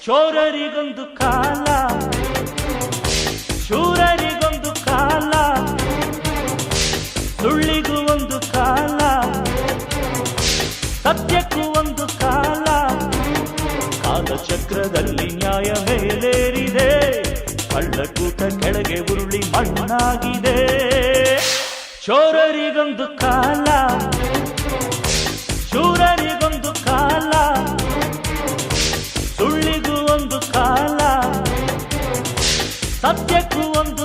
ಚೋರರಿಗೊಂದು ಕಾಲ, ಶೂರರಿಗೊಂದು ಕಾಲ, ಸುಳ್ಳಿಗೂ ಒಂದು ಕಾಲ, ಸತ್ಯಕ್ಕೂ ಒಂದು ಕಾಲ. ಕಾಲಚಕ್ರದಲ್ಲಿ ನ್ಯಾಯ ಮೇಲೇರಿದೆ, ಕಳ್ಳಕೂಟ ಕೆಳಗೆ ಉರುಳಿ ಮಣ್ಣಾಗಿದೆ. ಚೋರರಿಗೊಂದು ಕಾಲ, ಶೂರರಿಗೊಂದು ಕಾಲ, ಸುಳ್ಳಿಗೂ ಒಂದು ಕಾಲ, ಸತ್ಯಕ್ಕೂ ಒಂದು